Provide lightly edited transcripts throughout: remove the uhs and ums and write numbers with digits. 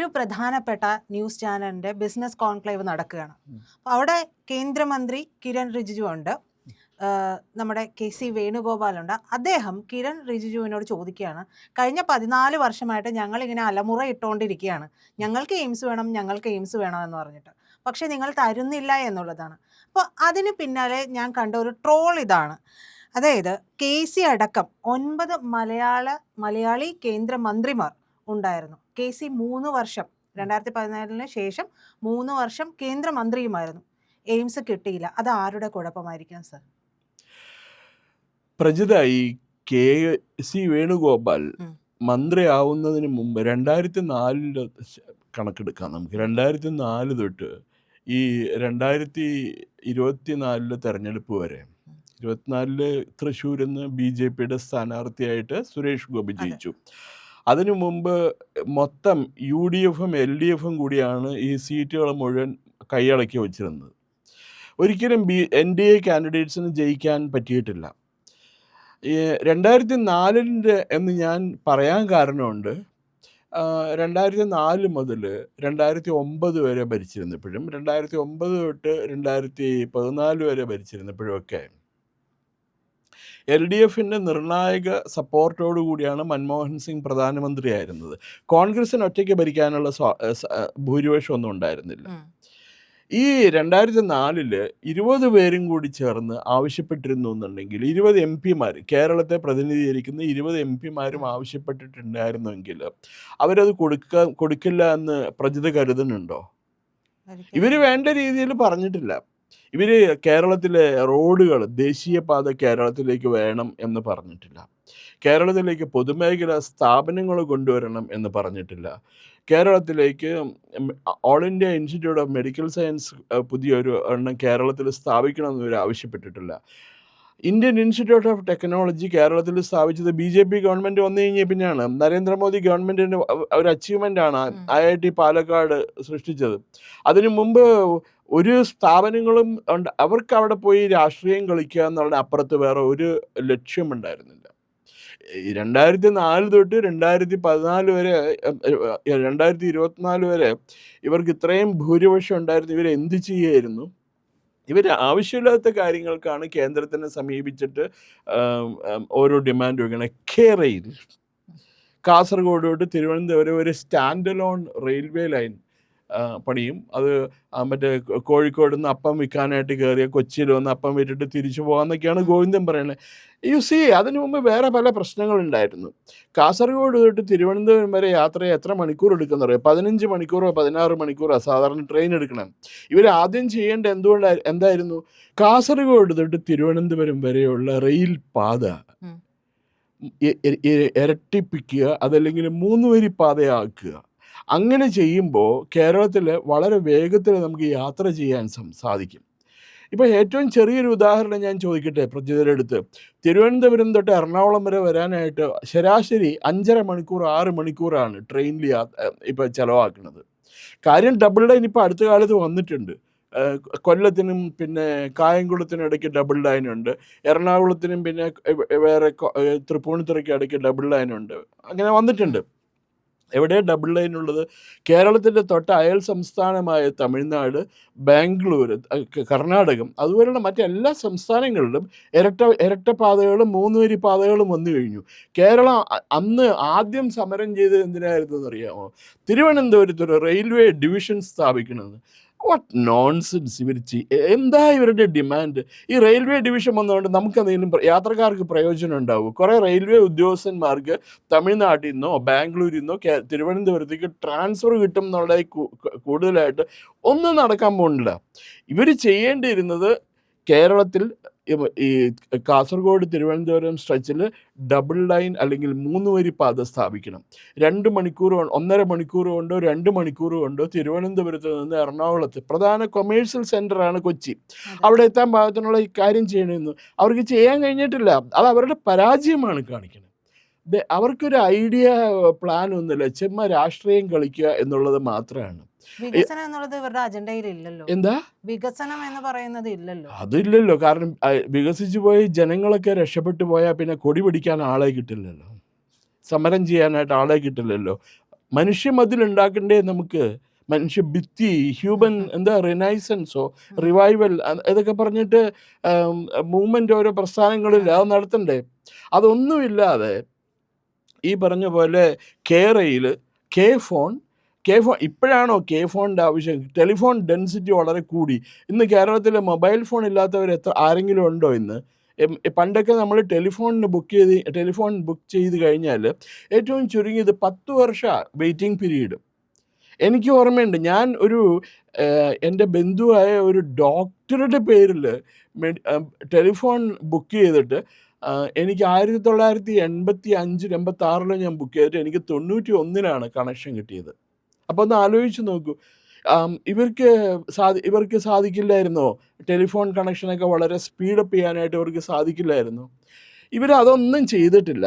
ഒരു പ്രധാനപ്പെട്ട ന്യൂസ് ചാനലിൻ്റെ ബിസിനസ് കോൺക്ലേവ് നടക്കുകയാണ്. അപ്പോൾ അവിടെ കേന്ദ്രമന്ത്രി കിരൺ റിജിജു ഉണ്ട്, നമ്മുടെ KC വേണുഗോപാലുണ്ട്. അദ്ദേഹം കിരൺ റിജിജുവിനോട് ചോദിക്കുകയാണ്, കഴിഞ്ഞ 14 വർഷമായിട്ട് ഞങ്ങളിങ്ങനെ അലമുറ ഇട്ടുകൊണ്ടിരിക്കുകയാണ്, ഞങ്ങൾക്ക് എയിംസ് വേണം, ഞങ്ങൾക്ക് എയിംസ് വേണം എന്ന് പറഞ്ഞിട്ട്, പക്ഷേ നിങ്ങൾ തരുന്നില്ല എന്നുള്ളതാണ്. അപ്പോൾ അതിന് പിന്നാലെ ഞാൻ കണ്ട ഒരു ട്രോൾ ഇതാണ്. അതായത് KC അടക്കം 9 മലയാളി കേന്ദ്രമന്ത്രിമാർ ഉണ്ടായിരുന്നു. KC 3 വർഷം 2014 ശേഷം 3 വർഷം കേന്ദ്രമന്ത്രിയുമായിരുന്നു. എയിംസ് കിട്ടിയില്ല. അത് ആരുടെ കുഴപ്പമായിരിക്കാം സർ? പ്രജിത, ഈ KC വേണുഗോപാൽ മന്ത്രിയാവുന്നതിന് മുമ്പ് 2004 കണക്കെടുക്കാം നമുക്ക്. 2004 തൊട്ട് ഈ 2024 തെരഞ്ഞെടുപ്പ് വരെ, 24 തൃശ്ശൂരിൽ നിന്ന് BJPയുടെ സ്ഥാനാർത്ഥിയായിട്ട് സുരേഷ് ഗോപി ജയിച്ചു. അതിനു മുമ്പ് മൊത്തം UDFും LDFും കൂടിയാണ് ഈ സീറ്റുകൾ മുഴുവൻ കൈയടക്കി വച്ചിരുന്നത്. ഒരിക്കലും NDA കാൻഡിഡേറ്റ്സിന് ജയിക്കാൻ പറ്റിയിട്ടില്ല. 2004 എന്ന് ഞാൻ പറയാൻ കാരണമുണ്ട്. 2004 മുതൽ 2009 വരെ ഭരിച്ചിരുന്നപ്പോഴും 2009 തൊട്ട് 2014 വരെ ഭരിച്ചിരുന്നപ്പോഴുമൊക്കെ LDFിൻ്റെ നിർണായക സപ്പോർട്ടോടു കൂടിയാണ് മൻമോഹൻ സിംഗ് പ്രധാനമന്ത്രിയായിരുന്നത്. കോൺഗ്രസിന് ഒറ്റയ്ക്ക് ഭരിക്കാനുള്ള ഭൂരിപക്ഷമൊന്നും ഉണ്ടായിരുന്നില്ല. ഈ 2004 20 പേരും കൂടി ചേർന്ന് ആവശ്യപ്പെട്ടിരുന്നു എന്നുണ്ടെങ്കിൽ 20 MP-മാർ, കേരളത്തെ പ്രതിനിധീകരിക്കുന്ന 20 MP-മാരും ആവശ്യപ്പെട്ടിട്ടുണ്ടായിരുന്നെങ്കിൽ അവരത് കൊടുക്കില്ല എന്ന് പ്രജിത കരുതുന്നുണ്ടോ? ഇവർ വേണ്ട രീതിയിൽ പറഞ്ഞിട്ടില്ല. ഇവർ കേരളത്തിലെ റോഡുകൾ, ദേശീയപാത കേരളത്തിലേക്ക് വേണം എന്ന് പറഞ്ഞിട്ടില്ല. കേരളത്തിലേക്ക് പൊതുമേഖലാ സ്ഥാപനങ്ങൾ കൊണ്ടുവരണം എന്ന് പറഞ്ഞിട്ടില്ല. കേരളത്തിലേക്ക് all India institute of medical science പുതിയൊരു എണ്ണം കേരളത്തിൽ സ്ഥാപിക്കണമെന്ന് ഇവർ ആവശ്യപ്പെട്ടിട്ടില്ല. ഇന്ത്യൻ ഇൻസ്റ്റിറ്റ്യൂട്ട് ഓഫ് ടെക്നോളജി കേരളത്തിൽ സ്ഥാപിച്ചത് BJP ഗവൺമെൻറ് വന്നു കഴിഞ്ഞാൽ പിന്നെയാണ്. നരേന്ദ്രമോദി ഗവൺമെൻറ്റിൻ്റെ ഒരു അച്ചീവ്മെൻ്റാണ് IIT പാലക്കാട് സൃഷ്ടിച്ചത്. അതിനു മുമ്പ് ഒരു സ്ഥാപനങ്ങളും അവർക്ക് അവിടെ പോയി രാഷ്ട്രീയം കളിക്കുക എന്നുള്ള അപ്പുറത്ത് വേറെ ഒരു ലക്ഷ്യമുണ്ടായിരുന്നില്ല. 2004 തൊട്ട് 2014 വരെ, 2024 വരെ ഇവർക്ക് ഇത്രയും ഭൂരിപക്ഷം ഉണ്ടായിരുന്നു. ഇവർ എന്ത് ചെയ്യുമായിരുന്നു? ഇവർ ആവശ്യമില്ലാത്ത കാര്യങ്ങൾക്കാണ് കേന്ദ്രത്തിനെ സമീപിച്ചിട്ട് ഓരോ ഡിമാൻഡ് വയ്ക്കണം. റെയിൽ കാസർഗോഡ് തൊട്ട് തിരുവനന്തപുരം ഒരു സ്റ്റാൻഡ് അലോൺ റെയിൽവേ ലൈൻ പണിയും. അത് മറ്റേ കോഴിക്കോട് നിന്ന് അപ്പം വിൽക്കാനായിട്ട് കയറിയ കൊച്ചിയിൽ വന്ന് അപ്പം വിറ്റിട്ട് തിരിച്ചു പോകാമെന്നൊക്കെയാണ് ഗോവിന്ദൻ പറയുന്നത്. അതിനു മുമ്പ് വേറെ പല പ്രശ്നങ്ങളുണ്ടായിരുന്നു. കാസർഗോഡ് തൊട്ട് തിരുവനന്തപുരം വരെ യാത്ര എത്ര മണിക്കൂർ എടുക്കുന്ന അറിയാം? 15 മണിക്കൂറോ 16 മണിക്കൂറോ സാധാരണ ട്രെയിൻ എടുക്കണം. ഇവർ ആദ്യം ചെയ്യേണ്ട എന്തായിരുന്നു? കാസർഗോഡ് തൊട്ട് തിരുവനന്തപുരം വരെയുള്ള റെയിൽ പാത ഇരട്ടിപ്പിക്കുക, അതല്ലെങ്കിൽ 3 വരി പാതയാക്കുക. അങ്ങനെ ചെയ്യുമ്പോൾ കേരളത്തിൽ വളരെ വേഗത്തിൽ നമുക്ക് യാത്ര ചെയ്യാൻ സാധിക്കും. ഇപ്പോൾ ഏറ്റവും ചെറിയൊരു ഉദാഹരണം ഞാൻ ചോദിക്കട്ടെ പ്രജിതയുടെ അടുത്ത്. തിരുവനന്തപുരം തൊട്ട് എറണാകുളം വരെ വരാനായിട്ട് ശരാശരി 5.5 മണിക്കൂർ 6 മണിക്കൂറാണ് ട്രെയിനിൽ ഇപ്പോൾ ചിലവാക്കുന്നത്. കാര്യം ഡബിൾ ലൈൻ ഇപ്പോൾ അടുത്ത കാലത്ത് വന്നിട്ടുണ്ട്. കൊല്ലത്തിനും പിന്നെ കായംകുളത്തിനും ഇടയ്ക്ക് ഡബിൾ ലൈനുണ്ട്. എറണാകുളത്തിനും പിന്നെ വേറെ തൃപ്പൂണിത്തുറയ്ക്കും ഇടയ്ക്ക് ഡബിൾ ലൈനുണ്ട്. അങ്ങനെ വന്നിട്ടുണ്ട്. എവിടെ ഡബിൾ ലൈൻ ഉള്ളത്? കേരളത്തിൻ്റെ തൊട്ട് അയൽ സംസ്ഥാനമായ തമിഴ്നാട്, ബാംഗ്ലൂർ, കർണാടകം, അതുപോലെയുള്ള മറ്റെല്ലാ സംസ്ഥാനങ്ങളിലും ഇരട്ട പാതകളും 3 വരി പാതകളും വന്നു കഴിഞ്ഞു. കേരളം അന്ന് ആദ്യം സമരം ചെയ്തത് എന്തിനായിരുന്നു എന്നറിയാമോ? തിരുവനന്തപുരത്തൊരു റെയിൽവേ ഡിവിഷൻ സ്ഥാപിക്കണമെന്ന്. What nonsense! എന്താ ഇവരുടെ ഡിമാൻഡ്? ഈ റെയിൽവേ ഡിവിഷൻ വന്നതുകൊണ്ട് നമുക്കെന്തെങ്കിലും യാത്രക്കാർക്ക് പ്രയോജനം ഉണ്ടാവും? കുറേ റെയിൽവേ ഉദ്യോഗസ്ഥന്മാർക്ക് തമിഴ്നാട്ടിൽ നിന്നോ ബാംഗ്ലൂരിൽ നിന്നോ തിരുവനന്തപുരത്തേക്ക് ട്രാൻസ്ഫർ കിട്ടും എന്നുള്ള കൂടുതലായിട്ട് ഒന്നും നടക്കാൻ പോകുന്നില്ല. ഇവർ ചെയ്യേണ്ടിയിരുന്നത് കേരളത്തിൽ ഈ കാസർഗോഡ് തിരുവനന്തപുരം സ്ട്രെച്ചിൽ ഡബിൾ ലൈൻ അല്ലെങ്കിൽ 3 വരി പാത സ്ഥാപിക്കണം. 2 മണിക്കൂർ 1.5 മണിക്കൂർ കൊണ്ടോ 2 മണിക്കൂർ കൊണ്ടോ തിരുവനന്തപുരത്ത് നിന്ന് എറണാകുളത്ത്, പ്രധാന കൊമേഴ്സ്യൽ സെൻ്ററാണ് കൊച്ചി, അവിടെ എത്താൻ പാകത്തിനുള്ള ഈ കാര്യം ചെയ്യണമെന്ന് അവർക്ക് ചെയ്യാൻ കഴിഞ്ഞിട്ടില്ല. അത് അവരുടെ പരാജയമാണ് കാണിക്കുന്നത്. അവർക്കൊരു ഐഡിയ പ്ലാൻ ഒന്നുമില്ല, ചുമ്മാ രാഷ്ട്രീയം കളിക്കുക എന്നുള്ളത് മാത്രമാണ്. വികസനം എന്നുള്ളത് ഇവരുടെ അജണ്ടയിൽ ഇല്ലല്ലോ. എന്താ വികസനം എന്ന് പറയുന്നത് ഇല്ലല്ലോ. അതില്ലല്ലോ. കാരണം വികസിച്ചു പോയി ജനങ്ങളൊക്കെ രക്ഷപ്പെട്ടു പോയാൽ പിന്നെ കൊടി പിടിക്കാൻ ആളെ കിട്ടില്ലല്ലോ, സമരം ചെയ്യാനായിട്ട് ആളെ കിട്ടില്ലല്ലോ. മനുഷ്യ മതിൽ ഉണ്ടാക്കണ്ടേ നമുക്ക്? മനുഷ്യ ഭിത്തി, ഹ്യൂമൻ എന്താ റിനൈസൻസോ റിവൈവൽ ഇതൊക്കെ പറഞ്ഞിട്ട് മൂവ്മെൻ്റ് ഓരോ പ്രസ്ഥാനങ്ങളിൽ അത് നടത്തണ്ടേ? അതൊന്നുമില്ലാതെ ഈ പറഞ്ഞ പോലെ കേരയിൽ കെ ഫോൺ ഇപ്പോഴാണോ കെ ഫോണിൻ്റെ ആവശ്യം? ടെലിഫോൺ ഡെൻസിറ്റി വളരെ കൂടി. ഇന്ന് കേരളത്തിൽ മൊബൈൽ ഫോൺ ഇല്ലാത്തവർ ആരെങ്കിലും ഉണ്ടോ ഇന്ന്? പണ്ടൊക്കെ നമ്മൾ ടെലിഫോൺ ബുക്ക് ചെയ്ത് കഴിഞ്ഞാൽ ഏറ്റവും ചുരുങ്ങിയത് 10 വർഷം വെയിറ്റിംഗ് പീരീഡ്. എനിക്ക് ഓർമ്മയുണ്ട്, ഞാൻ എൻ്റെ ബന്ധുവായ ഒരു ഡോക്ടറുടെ പേരിൽ ടെലിഫോൺ ബുക്ക് ചെയ്തിട്ട് എനിക്ക് 1985-86 ഞാൻ ബുക്ക് ചെയ്തിട്ട് എനിക്ക് 91 കണക്ഷൻ കിട്ടിയത്. അപ്പോൾ ഒന്ന് ആലോചിച്ച് നോക്കൂ, ഇവർക്ക് സാധിക്കില്ലായിരുന്നോ? ടെലിഫോൺ കണക്ഷനൊക്കെ വളരെ സ്പീഡപ്പ് ചെയ്യാനായിട്ട് ഇവർക്ക് സാധിക്കില്ലായിരുന്നോ? ഇവരതൊന്നും ചെയ്തിട്ടില്ല.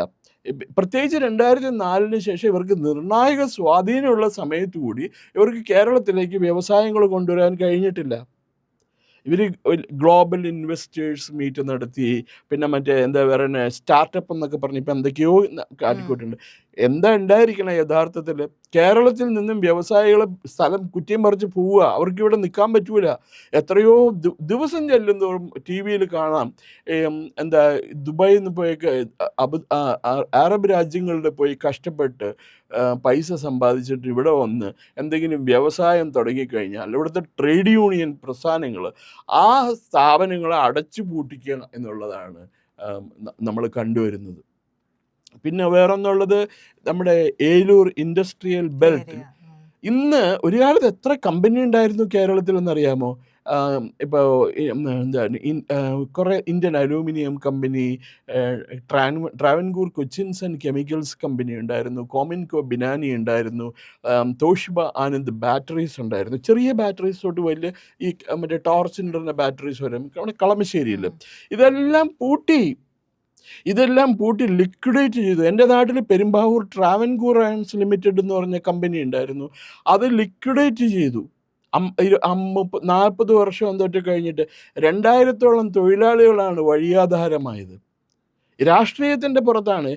പ്രത്യേകിച്ച് 2004 ശേഷം ഇവർക്ക് നിർണായക സ്വാധീനമുള്ള സമയത്ത് കൂടി ഇവർക്ക് കേരളത്തിലേക്ക് വ്യവസായങ്ങൾ കൊണ്ടുവരാൻ കഴിഞ്ഞിട്ടില്ല. ഇവർ ഗ്ലോബൽ ഇൻവെസ്റ്റേഴ്സ് മീറ്റ് നടത്തി, പിന്നെ മറ്റേ എന്താ പറയുക സ്റ്റാർട്ടപ്പ് എന്നൊക്കെ പറഞ്ഞ് ഇപ്പം എന്തൊക്കെയോ കാട്ടിക്കൂട്ടുണ്ട്. എന്താ ഉണ്ടായിരിക്കണം യഥാർത്ഥത്തിൽ? കേരളത്തിൽ നിന്നും വ്യവസായികൾ സ്ഥലം കുറ്റിയും പറിച്ച് പോവുക, അവർക്ക് ഇവിടെ നിൽക്കാൻ പറ്റൂല. എത്രയോ ദിവസം ചെല്ലുന്തോറും ടി വിയിൽ കാണാം, എന്താ ദുബായിൽ നിന്ന് പോയൊക്കെ അറബ് രാജ്യങ്ങളിൽ പോയി കഷ്ടപ്പെട്ട് പൈസ സമ്പാദിച്ചിട്ട് ഇവിടെ വന്ന് എന്തെങ്കിലും വ്യവസായം തുടങ്ങിക്കഴിഞ്ഞാൽ ഇവിടുത്തെ ട്രേഡ് യൂണിയൻ പ്രസ്ഥാനങ്ങൾ ആ സ്ഥാപനങ്ങളെ അടച്ചു പൂട്ടിക്കുക എന്നുള്ളതാണ് നമ്മൾ കണ്ടുവരുന്നത്. പിന്നെ വേറൊന്നുള്ളത്, നമ്മുടെ ഏലൂർ ഇൻഡസ്ട്രിയൽ ബെൽറ്റ്. ഇന്ന് ഒരു കാലത്ത് എത്ര കമ്പനി ഉണ്ടായിരുന്നു കേരളത്തിൽ എന്നറിയാമോ? ഇപ്പോൾ എന്താണ് കുറേ Indian aluminium company, Travancore Cochins and chemicals company ഉണ്ടായിരുന്നു, കോമിൻകോ ബിനാനി ഉണ്ടായിരുന്നു, തോഷിബ ആനന്ദ് ബാറ്ററീസ് ഉണ്ടായിരുന്നു. ചെറിയ ബാറ്ററീസ് തൊട്ട് വലിയ ഈ മറ്റേ ടോർച്ചിൻ്റെ ബാറ്ററീസ് വരെ നമ്മുടെ കളമശ്ശേരിയിൽ. ഇതെല്ലാം പൂട്ടി ലിക്വിഡേറ്റ് ചെയ്തു. എൻ്റെ നാട്ടിൽ പെരുമ്പാവൂർ ട്രാവൻകൂർ അയൺസ് ലിമിറ്റഡ് എന്ന് പറഞ്ഞ കമ്പനി ഉണ്ടായിരുന്നു, അത് ലിക്വിഡേറ്റ് ചെയ്തു. 40 വർഷം തൊട്ട് കഴിഞ്ഞിട്ട് 2000-ഓളം തൊഴിലാളികളാണ് വഴിയാധാരമായത്. രാഷ്ട്രീയത്തിൻ്റെ പുറത്താണ്.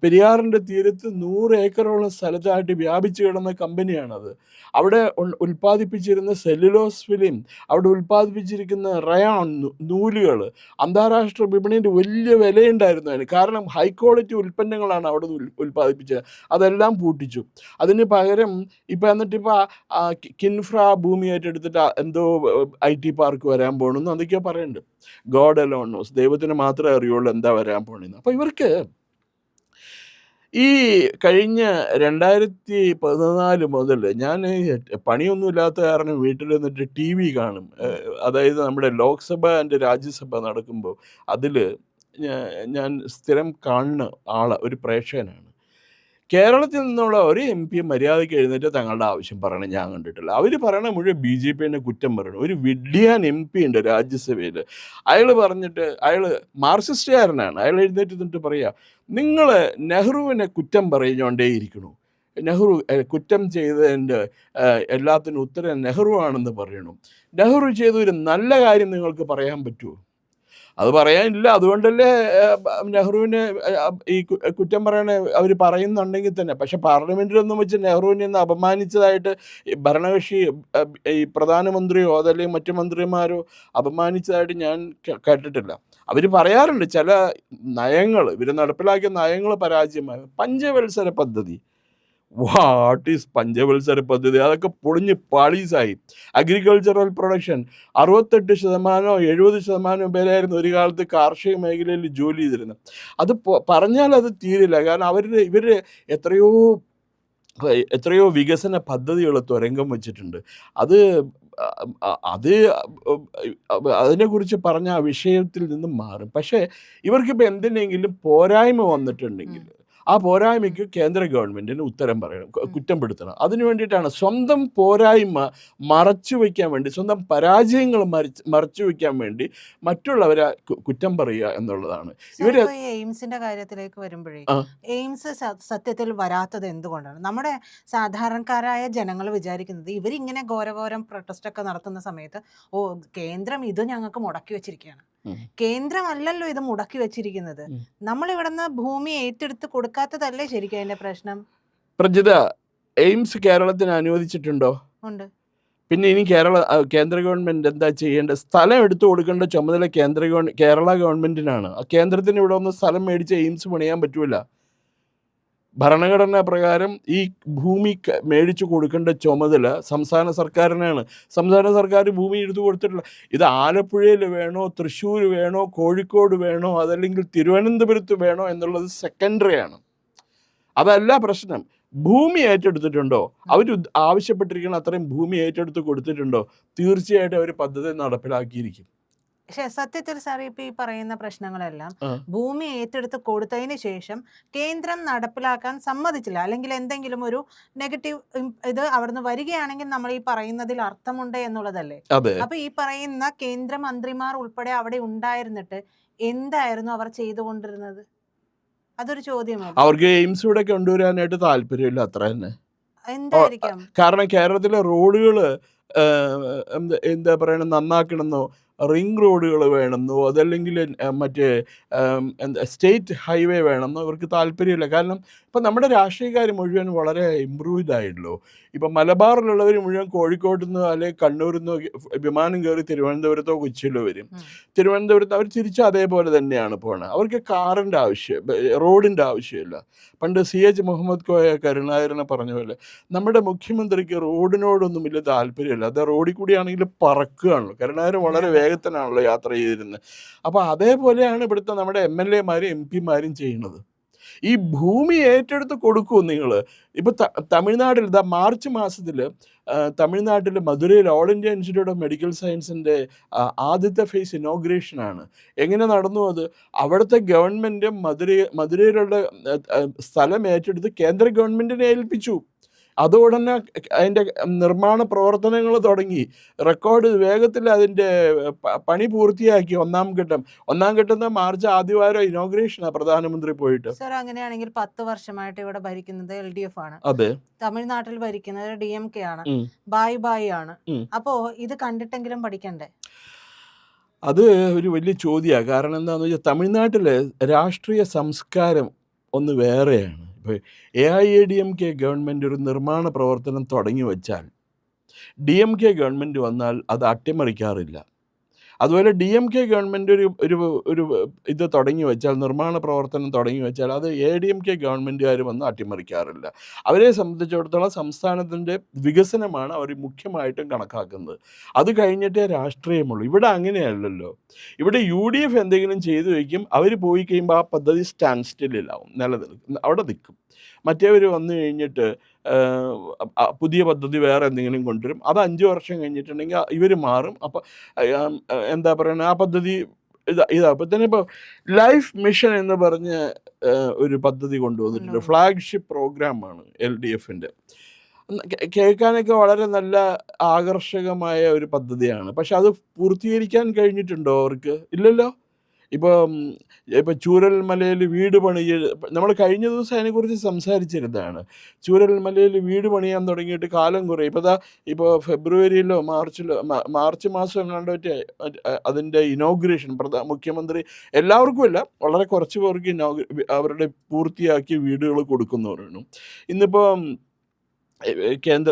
പെരിയാറിൻ്റെ തീരത്ത് 100 ഏക്കറോളം സ്ഥലത്തായിട്ട് വ്യാപിച്ചു കിടന്ന കമ്പനിയാണത്. അവിടെ ഉൽപ്പാദിപ്പിച്ചിരുന്ന സെല്ലുലോസ് ഫിലിം, അവിടെ ഉൽപ്പാദിപ്പിച്ചിരിക്കുന്ന റയോൺ നൂലുകൾ അന്താരാഷ്ട്ര വിപണിയിൽ വലിയ വിലയുണ്ടായിരുന്നു അതിന്. കാരണം ഹൈ ക്വാളിറ്റി ഉൽപ്പന്നങ്ങളാണ് അവിടെ ഉൽപ്പാദിപ്പിച്ചത്. അതെല്ലാം പൂട്ടിച്ചു. അതിന് പകരം എന്നിട്ടിപ്പോൾ കിൻഫ്ര ഭൂമി ഏറ്റെടുത്തിട്ട് എന്തോ IT പാർക്ക് വരാൻ പോകണമെന്ന് അതൊക്കെയോ പറയുന്നുണ്ട്. ഗോഡ് അലോൺ നോസ്, ദൈവത്തിന് മാത്രമേ അറിയുള്ളൂ എന്താ വരാൻ പോണെന്ന്. അപ്പോൾ ഇവർക്ക് ഈ കഴിഞ്ഞ 2014 മുതൽ ഞാൻ പണിയൊന്നുമില്ലാത്ത കാരണം വീട്ടിൽ നിന്നിട്ട് TV കാണും. അതായത് നമ്മുടെ ലോക്സഭ ആൻഡ് രാജ്യസഭ നടക്കുമ്പോൾ അതിൽ ഞാൻ സ്ഥിരം കാണുന്ന ഒരു പ്രേക്ഷകനാണ്. കേരളത്തിൽ നിന്നുള്ള ഒരു MP മര്യാദയ്ക്ക് എഴുന്നേറ്റ് തങ്ങളുടെ ആവശ്യം പറയണം ഞാൻ കണ്ടിട്ടില്ല. അവർ പറയണ മുഴുവൻ BJPനെ കുറ്റം പറയണം. ഒരു വിഡ്ഢിയാൻ MP ഉണ്ട് രാജ്യസഭയിൽ. അയാൾ മാർക്സിസ്റ്റുകാരനാണ്. അയാൾ എഴുന്നേറ്റ് നിന്നിട്ട് പറയുക, നിങ്ങൾ നെഹ്റുവിനെ കുറ്റം പറഞ്ഞുകൊണ്ടേയിരിക്കണു, നെഹ്റു കുറ്റം ചെയ്തതിൻ്റെ എല്ലാത്തിനും ഉത്തരം നെഹ്റു ആണെന്ന് പറയണം. നെഹ്റു ചെയ്ത ഒരു നല്ല കാര്യം നിങ്ങൾക്ക് പറയാൻ പറ്റുമോ? അത് പറയാനില്ല. അതുകൊണ്ടല്ലേ നെഹ്റുവിനെ ഈ കുറ്റം പറയണ അവർ പറയുന്നുണ്ടെങ്കിൽ തന്നെ. പക്ഷെ പാർലമെൻറ്റിലൊന്നും വെച്ച് നെഹ്റുവിനെ ഒന്ന് അപമാനിച്ചതായിട്ട് ഭരണകക്ഷി ഈ പ്രധാനമന്ത്രിയോ അതല്ലെങ്കിൽ മറ്റു മന്ത്രിമാരോ അപമാനിച്ചതായിട്ട് ഞാൻ കേട്ടിട്ടില്ല. അവർ പറയാറുണ്ട് ചില നയങ്ങൾ, ഇവർ നടപ്പിലാക്കിയ നയങ്ങൾ പരാജയമായി. പഞ്ചവത്സര പദ്ധതി, വാട്ട് ഈസ് പഞ്ചവത്സര പദ്ധതി? അതൊക്കെ പൊളിഞ്ഞ് പാളീസായി. അഗ്രികൾച്ചറൽ പ്രൊഡക്ഷൻ 68%-70% പേരായിരുന്നു ഒരു കാലത്ത് കാർഷിക മേഖലയിൽ ജോലി ചെയ്തിരുന്നത്. അത് പറഞ്ഞാൽ അത് തീരില്ല. കാരണം ഇവർ എത്രയോ വികസന പദ്ധതികൾ തുരങ്കം വച്ചിട്ടുണ്ട്. അതിനെക്കുറിച്ച് പറഞ്ഞ ആ വിഷയത്തിൽ നിന്നും മാറും. പക്ഷേ ഇവർക്കിപ്പോൾ എന്തിനെങ്കിലും പോരായ്മ വന്നിട്ടുണ്ടെങ്കിൽ ആ പോരായ്മയ്ക്ക് കേന്ദ്ര ഗവൺമെൻറ്റിന് ഉത്തരം പറയണം, കുറ്റപ്പെടുത്തണം. അതിനു വേണ്ടിയിട്ടാണ് സ്വന്തം പോരായ്മ മറച്ചു വയ്ക്കാൻ വേണ്ടി, സ്വന്തം പരാജയങ്ങൾ മറച്ചു വയ്ക്കാൻ വേണ്ടി മറ്റുള്ളവരെ കുറ്റം പറയുക എന്നുള്ളതാണ്. എയിംസിന്റെ കാര്യത്തിലേക്ക് വരുമ്പോഴേ, എയിംസ് സത്യത്തിൽ വരാത്തത് എന്തുകൊണ്ടാണ്? നമ്മുടെ സാധാരണക്കാരായ ജനങ്ങൾ വിചാരിക്കുന്നത് ഇവരിങ്ങനെ ഘോരഘോരം പ്രൊട്ടസ്റ്റൊക്കെ നടത്തുന്ന സമയത്ത് കേന്ദ്രം ഇത് ഞങ്ങൾക്ക് മുടക്കി വെച്ചിരിക്കുകയാണ്. കേന്ദ്രമല്ലല്ലോ ഇത് മുടക്കി വെച്ചിരിക്കുന്നത്. നമ്മൾ ഇവിടുന്ന് ഭൂമി ഏറ്റെടുത്ത് കൊടുക്കാത്തതല്ലേ ശരിക്കും അതിന്റെ പ്രശ്നം? പ്രജിത, എയിംസ് കേരളത്തിന് അനുവദിച്ചിട്ടുണ്ടോ? ഉണ്ട്. പിന്നെ ഇനി കേന്ദ്ര ഗവൺമെൻറ് എന്താ ചെയ്യേണ്ടത്? സ്ഥലം എടുത്തു കൊടുക്കേണ്ട ചുമതല കേരള ഗവൺമെൻറ്റിനാണ്. കേന്ദ്രത്തിന് ഇവിടെ ഒന്ന് സ്ഥലം മേടിച്ച് എയിംസ് പണിയാൻ പറ്റൂല. ഭരണഘടനാ പ്രകാരം ഈ ഭൂമി മേടിച്ചു കൊടുക്കേണ്ട ചുമതല സംസ്ഥാന സർക്കാരിനാണ്. സംസ്ഥാന സർക്കാർ ഭൂമി എടുത്തു കൊടുത്തിട്ടില്ല. ഇത് ആലപ്പുഴയിൽ വേണോ, തൃശ്ശൂർ വേണോ, കോഴിക്കോട് വേണോ, അതല്ലെങ്കിൽ തിരുവനന്തപുരത്ത് വേണോ എന്നുള്ളത് സെക്കൻഡറി ആണ്. അതല്ല പ്രശ്നം. ഭൂമി ഏറ്റെടുത്തിട്ടുണ്ടോ? അവർ ആവശ്യപ്പെട്ടിരിക്കുന്ന അത്രയും ഭൂമി ഏറ്റെടുത്ത് കൊടുത്തിട്ടുണ്ടോ? തീർച്ചയായിട്ടും അവർ പദ്ധതി നടപ്പിലാക്കിയിരിക്കും. പക്ഷെ സത്യത്തിൽ സാർ ഇപ്പൊ ഈ പറയുന്ന പ്രശ്നങ്ങളെല്ലാം ഭൂമി ഏറ്റെടുത്ത് കൊടുത്തതിന് ശേഷം കേന്ദ്രം നടപ്പിലാക്കാൻ സമ്മതിച്ചില്ല, അല്ലെങ്കിൽ എന്തെങ്കിലും ഒരു നെഗറ്റീവ് ഇത് അവിടുന്ന് വരികയാണെങ്കിൽ നമ്മൾ ഈ പറയുന്നതിൽ അർത്ഥമുണ്ട് എന്നുള്ളതല്ലേ? അപ്പൊ ഈ പറയുന്ന കേന്ദ്രമന്ത്രിമാർ ഉൾപ്പെടെ അവിടെ ഉണ്ടായിരുന്നിട്ട് എന്തായിരുന്നു അവർ ചെയ്തുകൊണ്ടിരുന്നത്? അതൊരു ചോദ്യമാണ്. അവർക്ക് എയിംസ് ഇവിടെ കൊണ്ടുവരാനായിട്ട് താല്പര്യമില്ല, അത്ര തന്നെ. എന്തായിരിക്കാം കാരണം കേരളത്തിലെ റോഡുകൾ എന്താ പറയണ നന്നാക്കണമെന്നോ, റിംഗ് റോഡുകൾ വേണമെന്നോ, അതല്ലെങ്കിൽ മറ്റേ എന്താ സ്റ്റേറ്റ് ഹൈവേ വേണമെന്നോ ഇവർക്ക് താല്പര്യമില്ല. കാരണം ഇപ്പം നമ്മുടെ രാഷ്ട്രീയക്കാർ മുഴുവൻ വളരെ ഇമ്പ്രൂവ്ഡ് ആയിട്ടല്ലോ. ഇപ്പം മലബാറിലുള്ളവർ മുഴുവൻ കോഴിക്കോട്ട് നിന്ന് അല്ലെങ്കിൽ കണ്ണൂരിൽ നിന്ന് വിമാനം കയറി തിരുവനന്തപുരത്തോ കൊച്ചിയിലോ വരും. തിരുവനന്തപുരത്ത് അവർ തിരിച്ച് അതേപോലെ തന്നെയാണ് പോണത്. അവർക്ക് കാറിൻ്റെ ആവശ്യം, റോഡിൻ്റെ ആവശ്യമില്ല. പണ്ട് CH മുഹമ്മദ് കോയ കരുണാകരനെ പറഞ്ഞ പോലെ നമ്മുടെ മുഖ്യമന്ത്രിക്ക് റോഡിനോടൊന്നും വലിയ താല്പര്യമില്ല. അത് റോഡിൽ കൂടിയാണെങ്കിൽ പറക്കുകയാണല്ലോ. കരുണാകരൻ വളരെ വേഗത്തിനാണല്ലോ യാത്ര ചെയ്തിരുന്നത്. അപ്പോൾ അതേപോലെയാണ് ഇവിടുത്തെ നമ്മുടെ MLA-മാരും MP-മാരും ചെയ്യുന്നത്. ഈ ഭൂമി ഏറ്റെടുത്ത് കൊടുക്കുമോ നിങ്ങൾ? ഇപ്പോൾ തമിഴ്നാട്ടിൽ മാർച്ച് മാസത്തിൽ തമിഴ്നാട്ടിൽ മധുരയിൽ all India institute of medical സയൻസിൻ്റെ ആദ്യത്തെ ഫേസ് ഇനോഗ്രേഷനാണ്. എങ്ങനെ നടന്നു അത്? അവിടുത്തെ ഗവൺമെൻറ് മധുരയിലുള്ള സ്ഥലം ഏറ്റെടുത്ത് കേന്ദ്ര ഗവൺമെൻറ്റിനെ ഏൽപ്പിച്ചു. അതോടനെ അതിൻ്റെ നിർമ്മാണ പ്രവർത്തനങ്ങൾ തുടങ്ങി. റെക്കോർഡ് വേഗത്തിൽ അതിൻ്റെ പണി പൂർത്തിയാക്കി. ഒന്നാം ഘട്ടം മാർച്ച് ആദ്യവാരം ഇനോഗ്രേഷനാണ് പ്രധാനമന്ത്രി പോയിട്ട്. സർ, അങ്ങനെയാണെങ്കിൽ 10 വർഷമായിട്ട് ഇവിടെ ഭരിക്കുന്നത് LDF ആണ്. അതെ. തമിഴ്നാട്ടിൽ ഭരിക്കുന്നത് DMK ആണ്. ബായ് ആണ്. അപ്പോ ഇത് കണ്ടിട്ടെങ്കിലും പഠിക്കണ്ടേ? അത് ഒരു വലിയ ചോദ്യമാണ്. കാരണം എന്താണെന്ന് വെച്ചാൽ തമിഴ്നാട്ടിലെ രാഷ്ട്രീയ സംസ്കാരം ഒന്ന് വേറെയാണ്. ഇപ്പോൾ AIADMK ഗവൺമെൻറ് ഒരു നിർമ്മാണ പ്രവർത്തനം തുടങ്ങി വെച്ചാൽ DMK ഗവൺമെൻറ് വന്നാൽ അത് അട്ടിമറിക്കാറില്ല. അതുപോലെ DMK ഗവൺമെൻറ് ഒരു ഇത് തുടങ്ങി വെച്ചാൽ, നിർമ്മാണ പ്രവർത്തനം തുടങ്ങി വെച്ചാൽ അത് ADMK ഗവൺമെൻറ്റുകാർ വന്ന് അട്ടിമറിക്കാറില്ല. അവരെ സംബന്ധിച്ചിടത്തോളം സംസ്ഥാനത്തിൻ്റെ വികസനമാണ് അവർ മുഖ്യമായിട്ടും കണക്കാക്കുന്നത്. അത് കഴിഞ്ഞിട്ടേ രാഷ്ട്രീയമുള്ളൂ. ഇവിടെ അങ്ങനെയല്ലല്ലോ. ഇവിടെ UDF എന്തെങ്കിലും ചെയ്തു വയ്ക്കും, അവർ പോയി കഴിയുമ്പോൾ ആ പദ്ധതി സ്റ്റാൻഡ് സ്റ്റില്ലാവും, നിലനിൽക്കും, അവിടെ നിൽക്കും. മറ്റേവർ വന്നു കഴിഞ്ഞിട്ട് പുതിയ പദ്ധതി വേറെ എന്തെങ്കിലും കൊണ്ടുവരും. അത് 5 വർഷം കഴിഞ്ഞിട്ടുണ്ടെങ്കിൽ ഇവർ മാറും. അപ്പോൾ എന്താ പറയുക, ആ പദ്ധതി അപ്പോൾ തന്നെ ഇപ്പോൾ ലൈഫ് മിഷൻ എന്ന് പറഞ്ഞ ഒരു പദ്ധതി കൊണ്ടുവന്നിട്ടുണ്ട്. ഫ്ലാഗ്ഷിപ്പ് പ്രോഗ്രാമാണ് LDFൻ്റെ. കേൾക്കാനൊക്കെ വളരെ നല്ല ആകർഷകമായ ഒരു പദ്ധതിയാണ്. പക്ഷെ അത് പൂർത്തീകരിക്കാൻ കഴിഞ്ഞിട്ടുണ്ടോ അവർക്ക്? ഇല്ലല്ലോ. ഇപ്പം ചൂരൽമലയിൽ വീട് നമ്മൾ കഴിഞ്ഞ ദിവസം അതിനെക്കുറിച്ച് സംസാരിച്ചിരുന്നതാണ്. ചൂരൽമലയിൽ വീട് പണിയാൻ തുടങ്ങിയിട്ട് കാലം കുറേ. ഇപ്പോൾ ഫെബ്രുവരിയിലോ മാർച്ച് മാസം എങ്ങാണ്ട് അതിൻ്റെ ഇനോഗ്രേഷൻ മുഖ്യമന്ത്രി എല്ലാവർക്കും അല്ല, വളരെ കുറച്ച് പേർക്ക് അവരുടെ പൂർത്തിയാക്കിയ വീടുകൾ കൊടുക്കുന്നവരാണ്. ഇന്നിപ്പോൾ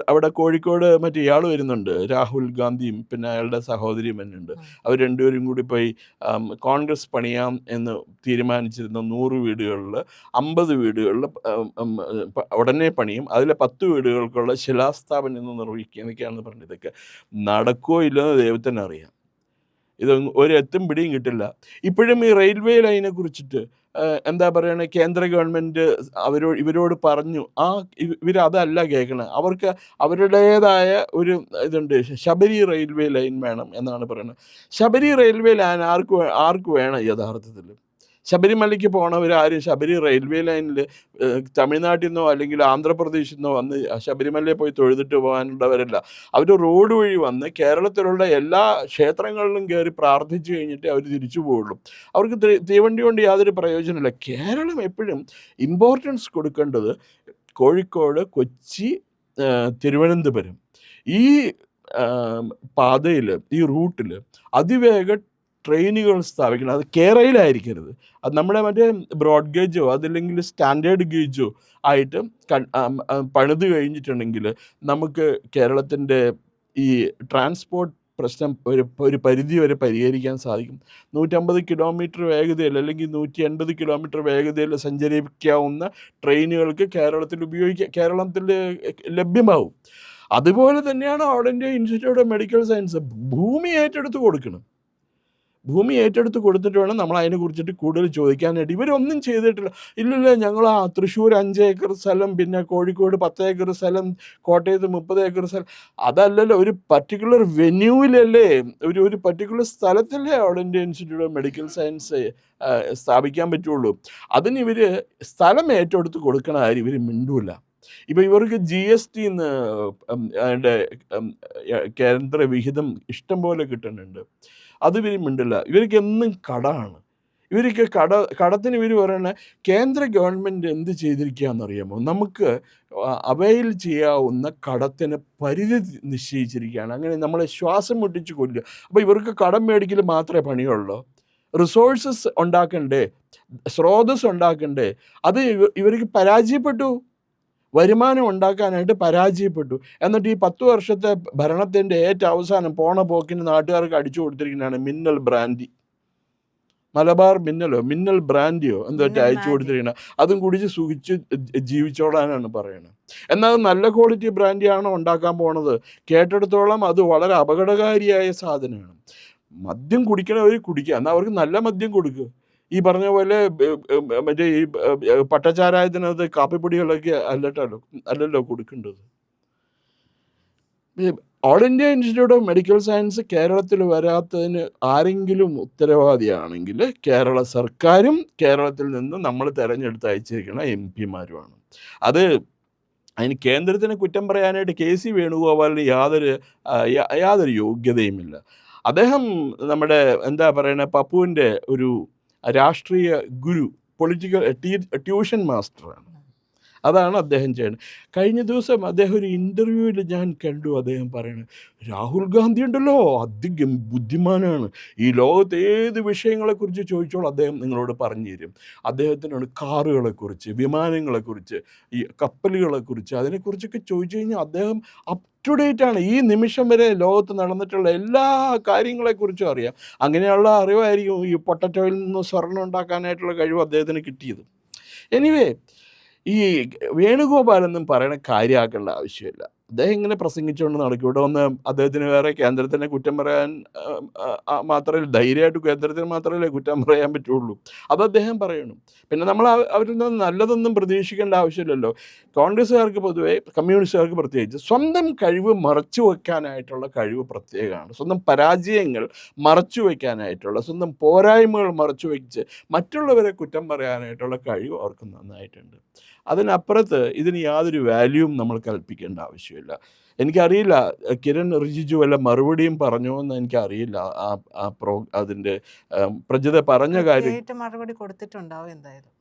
അവിടെ കോഴിക്കോട് ഇയാൾ വരുന്നുണ്ട്, രാഹുൽ ഗാന്ധിയും പിന്നെ അയാളുടെ സഹോദരിയും വരുന്നുണ്ട്. അവർ രണ്ടുപേരും കൂടി പോയി കോൺഗ്രസ് പണിയാം എന്ന് തീരുമാനിച്ചിരുന്ന 100 വീടുകളിൽ 50 വീടുകളിൽ ഉടനെ പണിയും. അതിലെ 10 വീടുകൾക്കുള്ള ശിലാസ്ഥാപനം എന്ന് നിർവഹിക്കുക എന്നൊക്കെയാണെന്ന് പറഞ്ഞത്. ഇതൊക്കെ നടക്കുമോ ഇല്ലെന്ന് ദൈവത്തിന് അറിയാം. ഇത് ഒരു എത്തും പിടിയും കിട്ടില്ല. ഇപ്പോഴും ഈ റെയിൽവേ ലൈനെ കുറിച്ചിട്ട് എന്താ പറയണേ, കേന്ദ്ര ഗവൺമെൻറ് ഇവരോട് പറഞ്ഞു. ഇവരതല്ല കേൾക്കണത്. അവർക്ക് അവരുടേതായ ഒരു ഇതുണ്ട്, ശബരി റെയിൽവേ ലൈൻ വേണം എന്നാണ് പറയുന്നത്. ശബരി റെയിൽവേ ലൈൻ ആർക്ക് വേണം യഥാർത്ഥത്തിൽ? ശബരിമലയ്ക്ക് പോകണവർ ആരും ശബരി റെയിൽവേ ലൈനിൽ തമിഴ്നാട്ടിൽ നിന്നോ അല്ലെങ്കിൽ ആന്ധ്രാപ്രദേശിൽ നിന്നോ വന്ന് ശബരിമലയിൽ പോയി തൊഴുതിട്ട് പോകാനുള്ളവരല്ല. അവർ റോഡ് വഴി വന്ന് കേരളത്തിലുള്ള എല്ലാ ക്ഷേത്രങ്ങളിലും കയറി പ്രാർത്ഥിച്ചു കഴിഞ്ഞിട്ട് അവർ തിരിച്ചു പോവുള്ളൂ. അവർക്ക് തീവണ്ടി കൊണ്ട് യാതൊരു പ്രയോജനമില്ല. കേരളം എപ്പോഴും ഇമ്പോർട്ടൻസ് കൊടുക്കേണ്ടത് കോഴിക്കോട്, കൊച്ചി, തിരുവനന്തപുരം ഈ പാതയിൽ, ഈ റൂട്ടിൽ അതിവേഗ ട്രെയിനുകൾ സ്ഥാപിക്കണം. അത് കേരളയിലായിരിക്കരുത്. അത് നമ്മുടെ മറ്റേ ബ്രോഡ് ഗേജോ അതല്ലെങ്കിൽ സ്റ്റാൻഡേർഡ് ഗേജോ ആയിട്ട് പണിത് കഴിഞ്ഞിട്ടുണ്ടെങ്കിൽ നമുക്ക് കേരളത്തിൻ്റെ ഈ ട്രാൻസ്പോർട്ട് പ്രശ്നം ഒരു പരിധി വരെ പരിഹരിക്കാൻ സാധിക്കും. 150 കിലോമീറ്റർ വേഗതയിൽ അല്ലെങ്കിൽ 180 കിലോമീറ്റർ വേഗതയിൽ സഞ്ചരിക്കാവുന്ന ട്രെയിനുകൾക്ക് കേരളത്തിൽ ലഭ്യമാവും. അതുപോലെ തന്നെയാണ് all India institute of medical science. ഭൂമി ഏറ്റെടുത്ത് കൊടുക്കണം. ഭൂമി ഏറ്റെടുത്ത് കൊടുത്തിട്ട് വേണം നമ്മൾ അതിനെക്കുറിച്ചിട്ട് കൂടുതൽ ചോദിക്കാനായിട്ട്. ഇവരൊന്നും ചെയ്തിട്ടില്ല. ഇല്ലില്ല, ഞങ്ങൾ തൃശ്ശൂർ 5 ഏക്കർ സ്ഥലം, പിന്നെ കോഴിക്കോട് 10 ഏക്കർ സ്ഥലം, കോട്ടയത്ത് 30 ഏക്കർ സ്ഥലം. അതല്ലല്ലോ, ഒരു പർട്ടിക്കുലർ വെന്യൂവിലല്ലേ, ഒരു പർട്ടിക്കുലർ സ്ഥലത്തല്ലേ all India institute of medical science സ്ഥാപിക്കാൻ പറ്റുള്ളൂ. അതിന് ഇവർ സ്ഥലം ഏറ്റെടുത്ത് കൊടുക്കണ കാര്യം ഇവർ മിണ്ടൂല. ഇപ്പം ഇവർക്ക് GST അതിൻ്റെ കേന്ദ്ര വിഹിതം ഇഷ്ടം പോലെ കിട്ടുന്നുണ്ട്. അത് ഇവർ മിണ്ടില്ല. ഇവർക്ക് എന്നും കടമാണ്. ഇവർക്ക് കടത്തിന് ഇവർ പറയണ കേന്ദ്ര ഗവൺമെൻറ് എന്ത് ചെയ്തിരിക്കുകയെന്നറിയാമോ? നമുക്ക് അവയിൽ ചെയ്യാവുന്ന കടത്തിന് പരിധി നിശ്ചയിച്ചിരിക്കുകയാണ്. അങ്ങനെ നമ്മളെ ശ്വാസം മുട്ടിച്ച് കൊല്ലുക. അപ്പോൾ ഇവർക്ക് കടം മേടിക്കൽ മാത്രമേ പണിയുള്ളൂ. റിസോഴ്സസ് ഉണ്ടാക്കണ്ടേ, സ്രോതസ് ഉണ്ടാക്കണ്ടേ? അത് ഇവർക്ക് പരാജയപ്പെട്ടു. വരുമാനം ഉണ്ടാക്കാനായിട്ട് പരാജയപ്പെട്ടു. എന്നിട്ട് ഈ 10 വർഷത്തെ ഭരണത്തിൻ്റെ ഏറ്റവും അവസാനം പോണ പോക്കിന് നാട്ടുകാർക്ക് അടിച്ചു കൊടുത്തിരിക്കുന്നതാണ് മിന്നൽ ബ്രാൻഡി. മലബാർ മിന്നൽ ബ്രാൻഡിയോ എന്തോട്ട് അയച്ചു കൊടുത്തിരിക്കുന്നത്. അതും കുടിച്ച് സുഖിച്ച് ജീവിച്ചോളാനാണ് പറയുന്നത്. എന്നാൽ നല്ല ക്വാളിറ്റി ബ്രാൻഡിയാണോ ഉണ്ടാക്കാൻ പോണത്? കേട്ടെടുത്തോളം അത് വളരെ അപകടകാരിയായ സാധനമാണ്. മദ്യം കുടിക്കണവർ കുടിക്കുക, എന്നാൽ അവർക്ക് നല്ല മദ്യം കൊടുക്കുക. ഈ പറഞ്ഞ പോലെ മറ്റേ ഈ പട്ടച്ചാരായത്തിനകത്ത് കാപ്പിപ്പൊടികളൊക്കെ അല്ലല്ലോ കൊടുക്കേണ്ടത്. All India institute of medical science കേരളത്തിൽ വരാത്തതിന് ആരെങ്കിലും ഉത്തരവാദിയാണെങ്കിൽ കേരള സർക്കാരും കേരളത്തിൽ നിന്ന് നമ്മൾ തിരഞ്ഞെടുത്ത് അയച്ചിരിക്കുന്ന MP-മാരുമാണ്. അതിന് കേന്ദ്രത്തിന് കുറ്റം പറയാനായിട്ട് KC വേണുഗോപാലിന് യാതൊരു യോഗ്യതയുമില്ല. അദ്ദേഹം നമ്മുടെ പപ്പുവിൻ്റെ ഒരു രാഷ്ട്രീയ ഗുരു, പൊളിറ്റിക്കൽ ട്യൂഷൻ മാസ്റ്ററാണ്. അതാണ് അദ്ദേഹം ചെയ്യുന്നത്. കഴിഞ്ഞ ദിവസം അദ്ദേഹം ഒരു ഇൻ്റർവ്യൂവിൽ ഞാൻ കണ്ടു, അദ്ദേഹം പറയുന്നത്, രാഹുൽ ഗാന്ധി ഉണ്ടല്ലോ ബുദ്ധിമാനാണ്, ഈ ലോകത്ത് ഏത് വിഷയങ്ങളെക്കുറിച്ച് ചോദിച്ചോളൂ അദ്ദേഹം നിങ്ങളോട് പറഞ്ഞു തരും. അദ്ദേഹത്തിനോട് കാറുകളെക്കുറിച്ച്, വിമാനങ്ങളെക്കുറിച്ച്, ഈ കപ്പലുകളെക്കുറിച്ച്, അതിനെക്കുറിച്ചൊക്കെ ചോദിച്ചു കഴിഞ്ഞാൽ അദ്ദേഹം അപ് ടു ഡേറ്റ് ആണ്. ഈ നിമിഷം വരെ ലോകത്ത് നടന്നിട്ടുള്ള എല്ലാ കാര്യങ്ങളെക്കുറിച്ചും അറിയാം. അങ്ങനെയുള്ള അറിവായിരിക്കും ഈ പൊട്ടറ്റോയിൽ നിന്ന് സ്വർണ്ണം ഉണ്ടാക്കാനായിട്ടുള്ള കഴിവ് അദ്ദേഹത്തിന് കിട്ടിയത്. എനിവേ, ഈ വേണുഗോപാലൊന്നും പറയണ കാര്യമാക്കേണ്ട ആവശ്യമില്ല. അദ്ദേഹം ഇങ്ങനെ പ്രസംഗിച്ചുകൊണ്ട് നടക്കും. ഇവിടെ വന്ന് അദ്ദേഹത്തിന് വേറെ കേന്ദ്രത്തിനെ കുറ്റം പറയാൻ മാത്രമേ ധൈര്യമായിട്ട് കേന്ദ്രത്തിന് മാത്രമല്ലേ കുറ്റം പറയാൻ പറ്റുള്ളൂ. അത് അദ്ദേഹം പറയണം. പിന്നെ നമ്മൾ അവരിൽ നിന്ന് നല്ലതൊന്നും പ്രതീക്ഷിക്കേണ്ട ആവശ്യമില്ലല്ലോ. കോൺഗ്രസ്സുകാർക്ക് പൊതുവേ, കമ്മ്യൂണിസ്റ്റുകാർക്ക് പ്രത്യേകിച്ച് സ്വന്തം കഴിവ് മറച്ചു വയ്ക്കാനായിട്ടുള്ള കഴിവ് പ്രത്യേകമാണ്. സ്വന്തം പരാജയങ്ങൾ മറച്ചു വയ്ക്കാനായിട്ടുള്ള, സ്വന്തം പോരായ്മകൾ മറച്ചു വയ്ച്ച് മറ്റുള്ളവരെ കുറ്റം പറയാനായിട്ടുള്ള കഴിവ് അവർക്ക് നന്നായിട്ടുണ്ട്. അതിനപ്പുറത്ത് ഇതിന് യാതൊരു വാല്യൂവും നമ്മൾ കൽപ്പിക്കേണ്ട ആവശ്യമില്ല. എനിക്കറിയില്ല കിരൺ റിജിജു വല്ല മറുപടിയും പറഞ്ഞോ എന്ന് എനിക്കറിയില്ല. അതിൻ്റെ പ്രജിത പറഞ്ഞ കാര്യം മറുപടി കൊടുത്തിട്ടുണ്ടാവും എന്തായാലും.